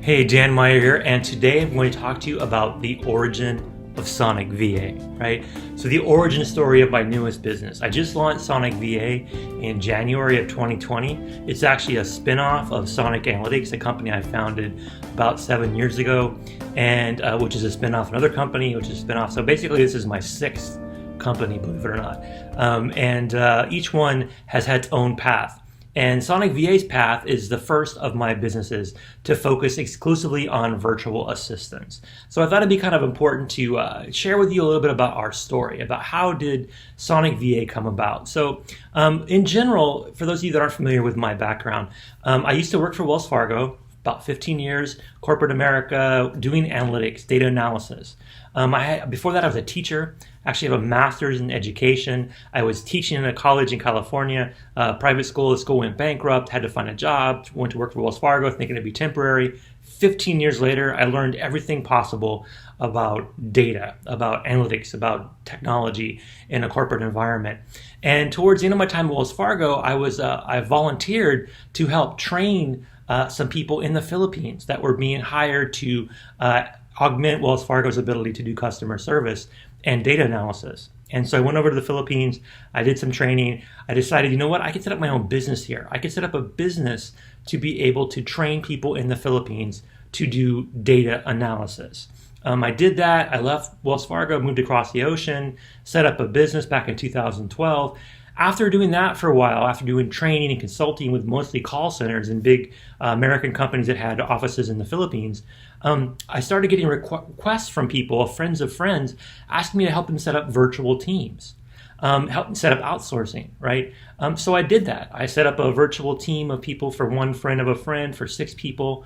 Hey, Dan Meyer here, and today I'm going to talk to you about the origin of Sonic VA, right? So the origin story of my newest business. I just launched Sonic VA in January of 2020. It's actually a spin-off of Sonic Analytics, a company I founded about 7 years ago, and which is a spin-off of another company, which is a spin-off. So basically this is my sixth company, believe it or not. Each one has had its own path. And Sonic VA's path is the first of my businesses to focus exclusively on virtual assistants. So I thought it'd be kind of important to share with you a little bit about our story, about how did Sonic VA come about. So in general, for those of you that aren't familiar with my background, I used to work for Wells Fargo, about 15 years, corporate America, doing analytics, data analysis. Before that, I was a teacher. Actually have a master's in education. I was teaching in a college in California, private school. The school went bankrupt, had to find a job, went to work for Wells Fargo thinking it'd be temporary. 15 years later, I learned everything possible about data, about analytics, about technology in a corporate environment. And towards the end of my time at Wells Fargo, I volunteered to help train some people in the Philippines that were being hired to augment Wells Fargo's ability to do customer service and data analysis. And so I went over to the Philippines, I did some training, I decided, you know what, I could set up my own business here. I could set up a business to be able to train people in the Philippines to do data analysis. I did that, I left Wells Fargo, moved across the ocean, set up a business back in 2012. After doing that for a while, after doing training and consulting with mostly call centers and big American companies that had offices in the Philippines, I started getting requests from people, friends of friends, asking me to help them set up virtual teams, help them set up outsourcing, right? So I did that. I set up a virtual team of people for one friend of a friend, for 6 people,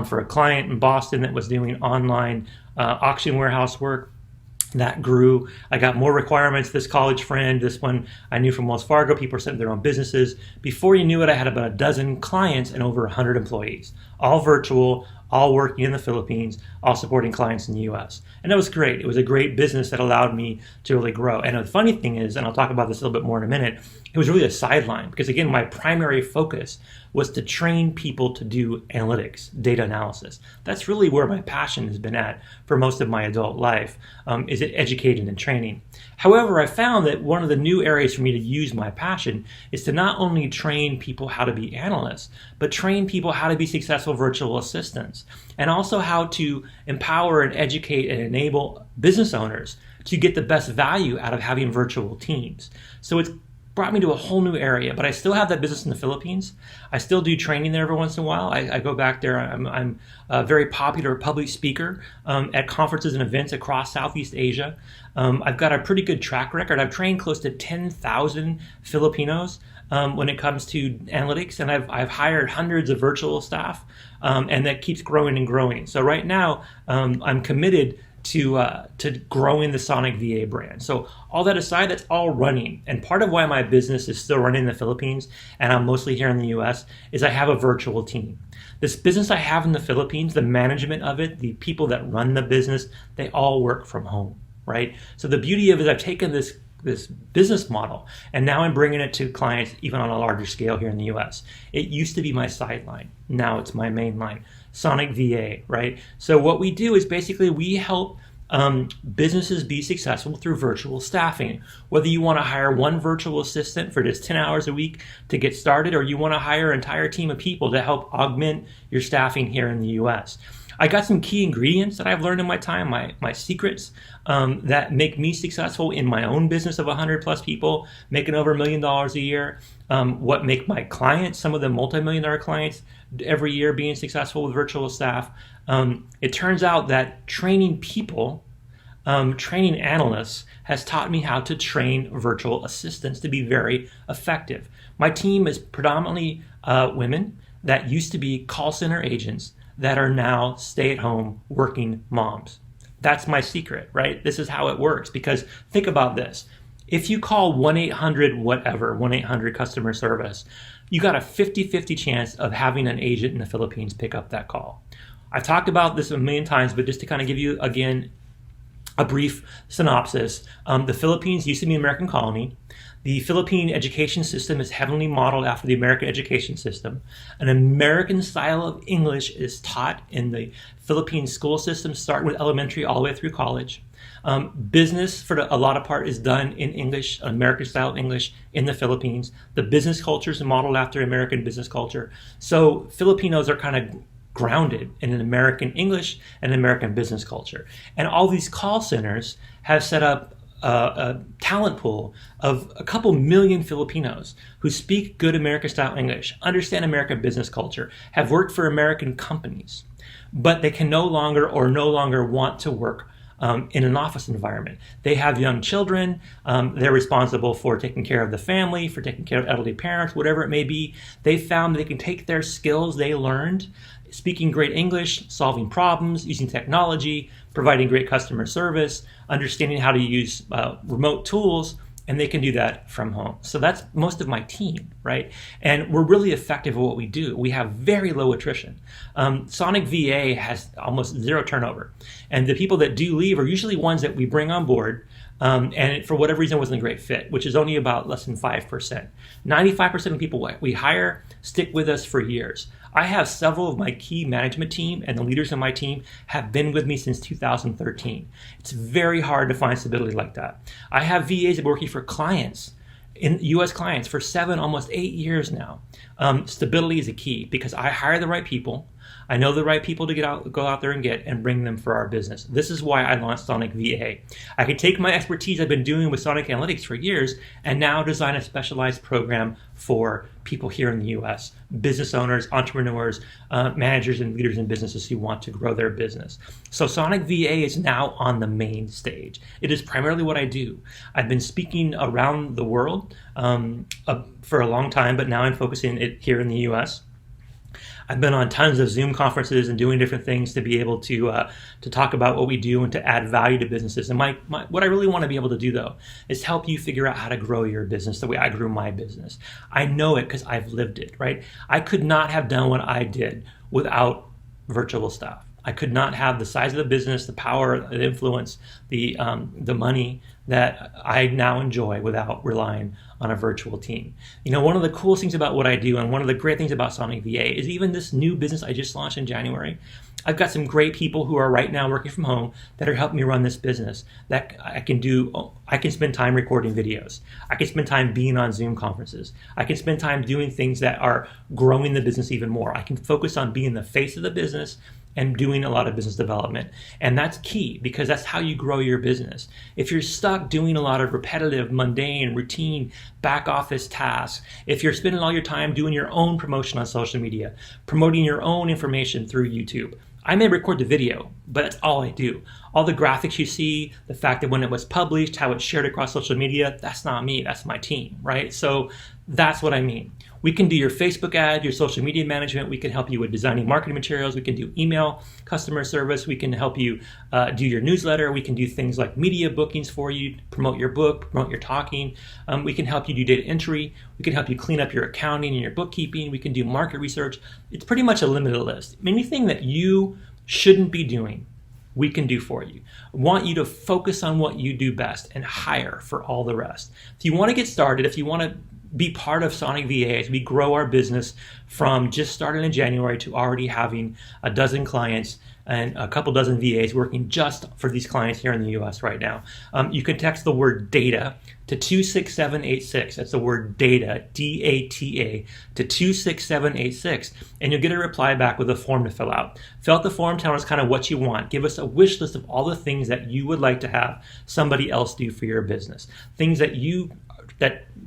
for a client in Boston that was doing online auction warehouse work. That grew. I got more requirements. This college friend, this one I knew from Wells Fargo, people are setting their own businesses. Before you knew it, I had about a dozen clients and over 100 employees, all virtual, all working in the Philippines, all supporting clients in the US. And that was great. It was a great business that allowed me to really grow. And the funny thing is, and I'll talk about this a little bit more in a minute, it was really a sideline because again, my primary focus was to train people to do analytics, data analysis. That's really where my passion has been at for most of my adult life, is it educating and training. However, I found that one of the new areas for me to use my passion is to not only train people how to be analysts, but train people how to be successful virtual assistants, and also how to empower and educate and enable business owners to get the best value out of having virtual teams. So it's brought me to a whole new area, but I still have that business in the Philippines. I still do training there every once in a while. I go back there. I'm a very popular public speaker at conferences and events across Southeast Asia. I've got a pretty good track record. I've trained close to 10,000 Filipinos when it comes to analytics, and I've hired hundreds of virtual staff, and that keeps growing and growing. So right now, I'm committed to growing the Sonic VA brand. So all that aside, that's all running. And part of why my business is still running in the Philippines, and I'm mostly here in the US, is I have a virtual team. This business I have in the Philippines, the management of it, the people that run the business, they all work from home, right? So the beauty of it is I've taken this business model, and now I'm bringing it to clients even on a larger scale here in the US. It used to be my sideline. Now it's my main line, Sonic VA, right? So what we do is basically we help businesses be successful through virtual staffing. Whether you want to hire one virtual assistant for just 10 hours a week to get started, or you want to hire an entire team of people to help augment your staffing here in the US. I got some key ingredients that I've learned in my time, my secrets that make me successful in my own business of 100 plus people, making over $1 million a year. What make my clients, some of the multi-million-dollar clients every year being successful with virtual staff. It turns out that training people, training analysts has taught me how to train virtual assistants to be very effective. My team is predominantly women that used to be call center agents that are now stay-at-home working moms. That's my secret, right? This is how it works, because think about this. If you call 1-800-whatever, 1-800 customer service, you got a 50-50 chance of having an agent in the Philippines pick up that call. I've talked about this a million times, but just to kind of give you, again, a brief synopsis. The Philippines used to be an American colony. The Philippine education system is heavily modeled after the American education system. An American style of English is taught in the Philippine school system, starting with elementary all the way through college. Business, for a lot of part, is done in English, American style English in the Philippines. The business culture is modeled after American business culture. So Filipinos are kind of grounded in an American English and American business culture. And all these call centers have set up a talent pool of a couple million Filipinos who speak good American style English, understand American business culture, have worked for American companies, but they can no longer want to work in an office environment. They have young children. They're responsible for taking care of the family, for taking care of elderly parents, whatever it may be. They found they can take their skills they learned, speaking great English, solving problems, using technology, providing great customer service, understanding how to use remote tools, and they can do that from home. So that's most of my team, right? And we're really effective at what we do. We have very low attrition. Sonic VA has almost zero turnover. And the people that do leave are usually ones that we bring on board and for whatever reason wasn't a great fit, which is only about less than 5%. 95% of people we hire stick with us for years. I have several of my key management team and the leaders in my team have been with me since 2013. It's very hard to find stability like that. I have VAs that are working for clients, in U.S. clients, for 7, almost 8 years now. Stability is a key because I hire the right people. I know the right people to go out there and get and bring them for our business. This is why I launched Sonic VA. I could take my expertise I've been doing with Sonic Analytics for years and now design a specialized program for people here in the U.S., business owners, entrepreneurs, managers, and leaders in businesses who want to grow their business. So Sonic VA is now on the main stage. It is primarily what I do. I've been speaking around the world for a long time, but now I'm focusing it here in the U.S. I've been on tons of Zoom conferences and doing different things to be able to talk about what we do and to add value to businesses. And what I really want to be able to do, though, is help you figure out how to grow your business the way I grew my business. I know it because I've lived it, right? I could not have done what I did without virtual stuff. I could not have the size of the business, the power, the influence, the money that I now enjoy without relying on a virtual team. You know, one of the coolest things about what I do and one of the great things about Sonic VA is even this new business I just launched in January. I've got some great people who are right now working from home that are helping me run this business that I can do. I can spend time recording videos. I can spend time being on Zoom conferences. I can spend time doing things that are growing the business even more. I can focus on being the face of the business and doing a lot of business development. And that's key because that's how you grow your business. If you're stuck doing a lot of repetitive, mundane, routine, back office tasks, if you're spending all your time doing your own promotion on social media, promoting your own information through YouTube, I may record the video, but that's all I do. All the graphics you see, the fact that when it was published, how it's shared across social media, that's not me, that's my team, right? So that's what I mean. We can do your Facebook ad, your social media management. We can help you with designing marketing materials. We can do email customer service. We can help you do your newsletter. We can do things like media bookings for you, promote your book, promote your talking. We can help you do data entry. We can help you clean up your accounting and your bookkeeping. We can do market research. It's pretty much a limited list. Anything that you shouldn't be doing, we can do for you. I want you to focus on what you do best and hire for all the rest. If you want to get started, if you want to be part of Sonic VA as we grow our business from just starting in January to already having a dozen clients and a couple dozen VAs working just for these clients here in the US right now. You can text the word data to 26786. That's the word data, D-A-T-A, to 26786, and you'll get a reply back with a form to fill out. Fill out the form, tell us kind of what you want. Give us a wish list of all the things that you would like to have somebody else do for your business. Things that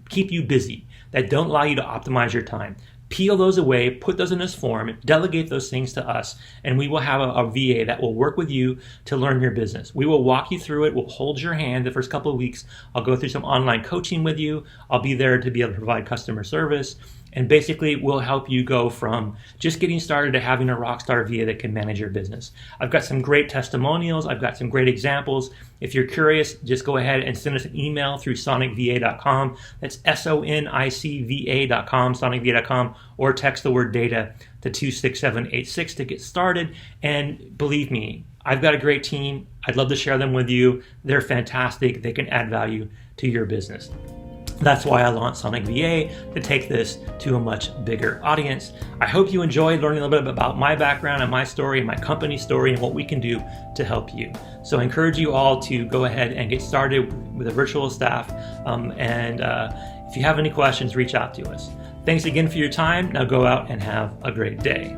keep you busy, that don't allow you to optimize your time. Peel those away, put those in this form, delegate those things to us, and we will have a VA that will work with you to learn your business. We will walk you through it. We'll hold your hand the first couple of weeks. I'll go through some online coaching with you. I'll be there to be able to provide customer service. And basically, we'll help you go from just getting started to having a rockstar VA that can manage your business. I've got some great testimonials. I've got some great examples. If you're curious, just go ahead and send us an email through sonicva.com. That's sonicva.com, sonicva.com, or text the word data to 26786 to get started. And believe me, I've got a great team. I'd love to share them with you. They're fantastic. They can add value to your business. That's why I launched Sonic VA, to take this to a much bigger audience. I hope you enjoyed learning a little bit about my background and my story and my company story and what we can do to help you. So I encourage you all to go ahead and get started with a virtual staff. If you have any questions, reach out to us. Thanks again for your time. Now go out and have a great day.